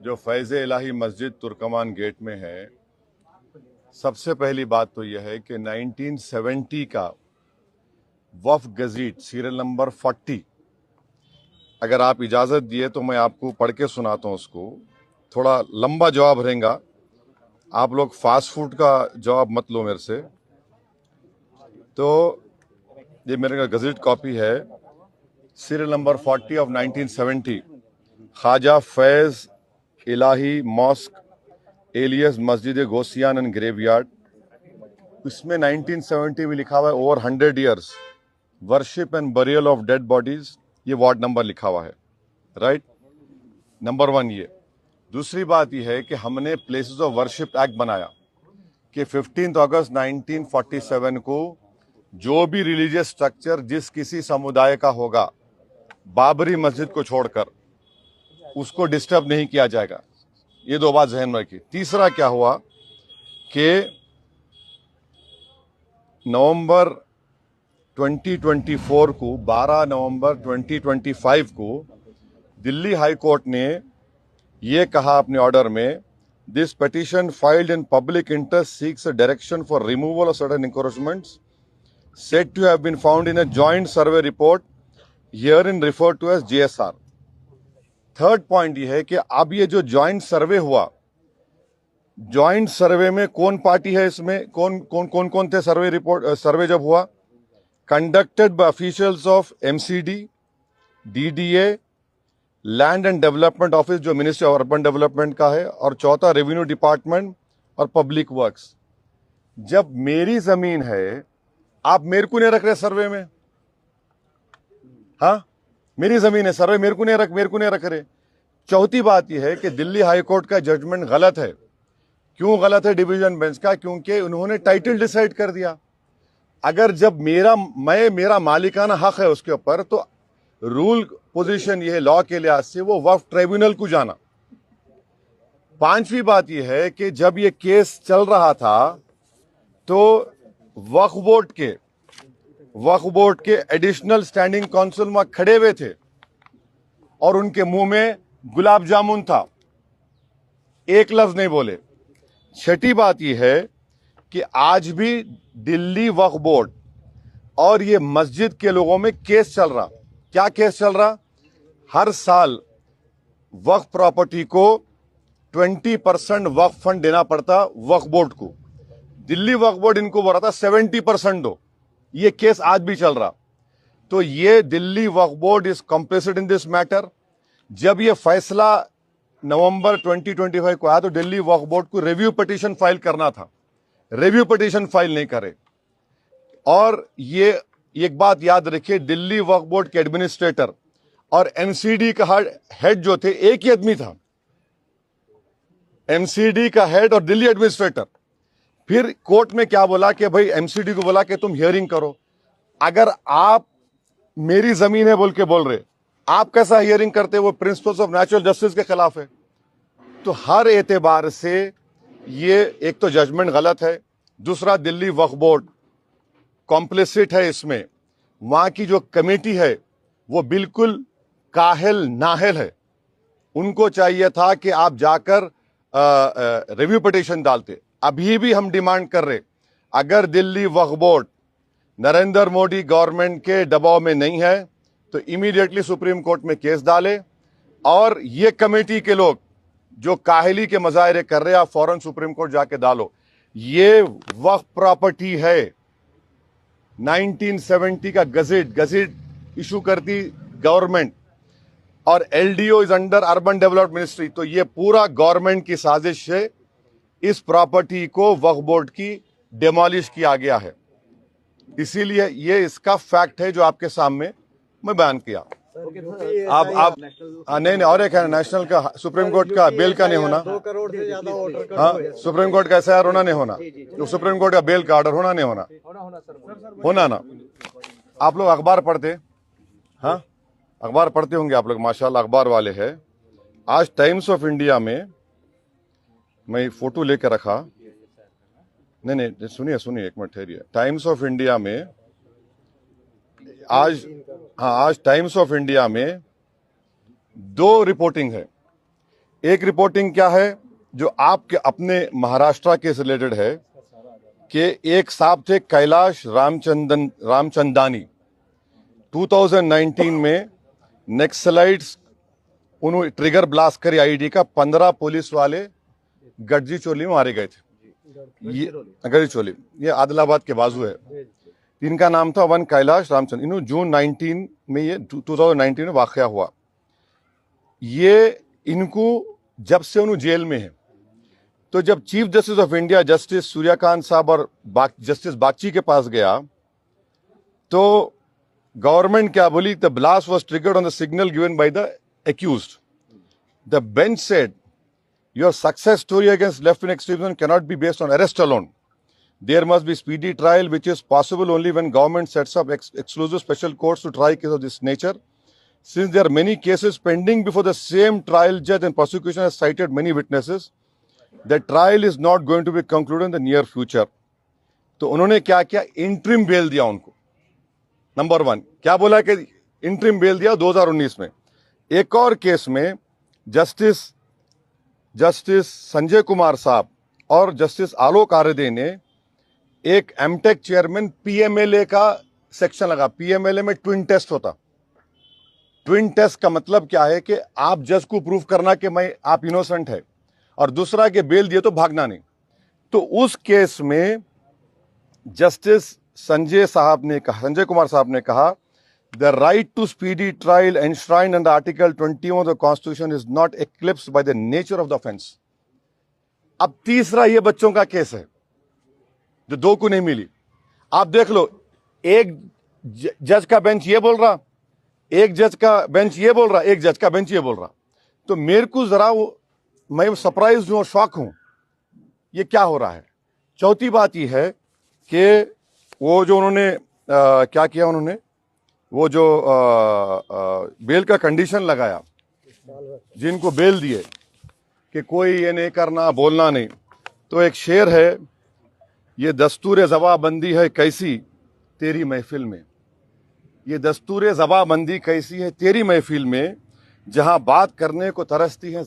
जो फैज़ इलाही मस्जिद तुर्कमान गेट में है, सबसे पहली बात तो यह है कि 1970 का वफ़ गज़ीट सीरियल नंबर 40, अगर आप इजाज़त दिए तो मैं आपको पढ़ के सुनाता हूँ उसको। थोड़ा लंबा जवाब रहेगा, आप लोग फास्ट फूड का जवाब मत लो मेरे से। तो ये मेरे का गज़ीट कॉपी है, serial number 40 of 1970, Khwaja Faiz Ilahi mosque alias Masjid Gausiyan and graveyard. इसमें 1970 में लिखा हुआ है over 100 years worship and burial of dead bodies. ये वार्ड नंबर लिखा हुआ है, राइट। नंबर 1 ये। दूसरी बात यह है कि हमने प्लेसेस ऑफ वर्शिप एक्ट बनाया कि 15 अगस्त 1947 को जो भी रिलीजियस स्ट्रक्चर जिस किसी समुदाय का होगा, बाबरी मस्जिद को छोड़कर, उसको डिस्टर्ब नहीं किया जाएगा। ये 2 बात ज़हन में रखिए। तीसरा क्या हुआ कि नवंबर 2024 को 12 नवंबर 2025 को दिल्ली हाई कोर्ट ने ये कहा अपने ऑर्डर में, this petition filed in public interest seeks a direction for removal of certain encroachments said to have been found in a joint survey report herein referred to as JSR। Third point ये है कि अब ये जो joint सर्वे हुआ, joint सर्वे में कौन party है, इसमें कौन थे सर्वे रिपोर्ट सर्वे जब हुआ, conducted by officials of MCD, DDA, land and development office जो मिनिस्ट्री ऑफ अर्बन डेवलपमेंट का है, और चौथा रेवेन्यू डिपार्टमेंट और पब्लिक वर्क्स। जब मेरी जमीन है, आप मेरे को नहीं रख रहे सर्वे में, हाँ मेरी जमीन है, सर्वे मेरे को नहीं रख रहे। चौथी बात यह है कि दिल्ली हाई कोर्ट का जजमेंट गलत है। क्यों गलत है डिवीजन बेंच का? क्योंकि उन्होंने टाइटल डिसाइड कर दिया। अगर जब मेरा मालिकाना हक है उसके ऊपर, तो रूल पोजीशन यह है लॉ के लिहाज से वो वक्फ ट्राइब्यूनल को जाना। पांचवी बात यह है कि जब ये केस चल रहा था तो वक्फ बोर्ड के एडिशनल स्टैंडिंग काउंसिल वहां खड़े हुए थे और उनके मुंह में गुलाब जामुन था, एक लफ्ज नहीं बोले। छठी बात यह है कि आज भी दिल्ली वक्फ बोर्ड और ये मस्जिद के लोगों में केस चल रहा। क्या केस चल रहा? हर साल वक्फ प्रॉपर्टी को 20% वक्फ फंड देना पड़ता वक्फ बोर्ड को। दिल्ली वक्फ बोर्ड इनको बोल रहा था 70% दो। ये केस आज भी चल रहा। तो ये Delhi Waqf board is complicit in this matter. जब ये फैसला नवंबर 2025 को आया तो दिल्ली वक्फ बोर्ड को रिव्यू पिटीशन फाइल करना था, रिव्यू पिटीशन फाइल नहीं करे। और ये एक बात याद रखिए, दिल्ली वक्फ बोर्ड के एडमिनिस्ट्रेटर और MCD का हेड जो थे, एक ही आदमी था। MCD का हेड और दिल्ली एडमिनिस्ट्रेटर। फिर कोर्ट में क्या बोला कि भाई MCD को बोला कि तुम हियरिंग करो। अगर आप मेरी जमीन है बोल के बोल रहे, आप कैसा हियरिंग करते? वो प्रिंसिपल्स ऑफ नेचुरल जस्टिस के खिलाफ है। तो हर एतबार से ये एक तो जजमेंट गलत है, दूसरा दिल्ली वक्फ बोर्ड कॉम्प्लिसिट है इसमें। वहां की जो कमेटी है वो बिल्कुल काहिल नाहिल है। उनको चाहिए था कि आप जाकर रिव्यू पिटीशन डालते। अभी भी हम डिमांड कर रहे, अगर दिल्ली वक्फ बोर्ड नरेंद्र मोदी गवर्नमेंट के दबाव में नहीं है तो इमीडिएटली सुप्रीम कोर्ट में केस डाले, और ये कमेटी के लोग जो काहिली के मजाहरे कर रहे हैं, आप फौरन सुप्रीम कोर्ट जाके डालो। ये वक्फ प्रॉपर्टी है। 1970 का गज़ेट इशू करती गवर्नमेंट, और LDO is under urban development ministry. तो ये पूरा गवर्नमेंट की साजिश है, इस प्रॉपर्टी को वक्फ बोर्ड की डिमोलिश किया गया है। इसीलिए ये इसका फैक्ट है जो आपके सामने मैं बयान किया। आप नहीं, और एक है नेशनल का, सुप्रीम कोर्ट का बेल का नहीं होना। 2 करोड़ से ज्यादा ऑर्डर हाँ, सुप्रीम कोर्ट का SIR होना नहीं होना, तो सुप्रीम कोर्ट का बेल का ऑर्डर होना नहीं होना ना। आप लोग अखबार पढ़ते, हाँ अखबार पढ़ते होंगे आप लोग, माशाल्लाह अखबार वाले हैं। आज टाइम्स ऑफ इंडिया में मैं फोटो लेकर रखा, नहीं सुनिए एक मिनट ठहरिए। टाइम्स ऑफ इंडिया में आज टाइम्स ऑफ इंडिया में 2 रिपोर्टिंग है। एक रिपोर्टिंग क्या है जो आपके अपने महाराष्ट्र के से रिलेटेड है कि एक साहब थे कैलाश रामचंदानी 2019 में नक्सलाइट्स उन्होंने ट्रिगर ब्लास्ट करी आईडी का 15 पुलिस वाले गढ़जी चोली में मारे गए थे। ये गढ़जी चोली ये आदिलाबाद के बाजू है। इनका नाम था वन कैलाश रामचंद्र। इन्होंने जून 19 में ये 2019 में वाकया हुआ। ये इनको जब से उन्होंने जेल में है, तो जब chief justice of India justice Suryakant साहब और जस्टिस बागची के पास गया तो गवर्नमेंट क्या बोली, the blast was triggered on the signal given by the accused. The bench said, your success story against left-wing extremism cannot be based on arrest alone. There must be speedy trial, which is possible only when government sets up exclusive special courts to try cases of this nature. Since there are many cases pending before the same trial judge and prosecution has cited many witnesses, the trial is not going to be concluded in the near future. तो उन्होंने क्या किया, interim bell दिया उनको। Number one क्या बोला कि interim bell दिया 2019 में। एक और केस में जस्टिस संजय कुमार साहब और जस्टिस आलोक आरादे ने एक एमटेक चेयरमैन पीएमएलए का सेक्शन लगा। पीएमएलए में ट्विन टेस्ट होता। ट्विन टेस्ट का मतलब क्या है कि आप जज को प्रूव करना कि आप इनोसेंट है और दूसरा के बेल दिए तो भागना नहीं। तो उस केस में जस्टिस संजय कुमार साहब ने कहा, the right to speedy trial enshrined under Article 21 of the Constitution is not eclipsed by the nature of the offense. अब तीसरा ये बच्चों का केस है जो दो को नहीं मिली। आप देख लो, एक जज का बेंच ये बोल रहा, एक जज का बेंच ये बोल रहा, एक जज का बेंच ये बोल रहा। तो मेरे को जरा मैं सरप्राइज हूं, शॉक हूं, ये क्या हो रहा है। चौथी बात ये है कि वो जो उन्होंने क्या किया, उन्होंने वो जो बेल का कंडीशन लगाया, जिनको बेल दिए कि कोई ये नहीं करना, बोलना नहीं। तो एक शेर है, ये दस्तूर जबाबंदी है कैसी तेरी महफिल में। ये दस्तूर जबाबंदी कैसी है तेरी महफिल में, जहां बात करने को तरसती है।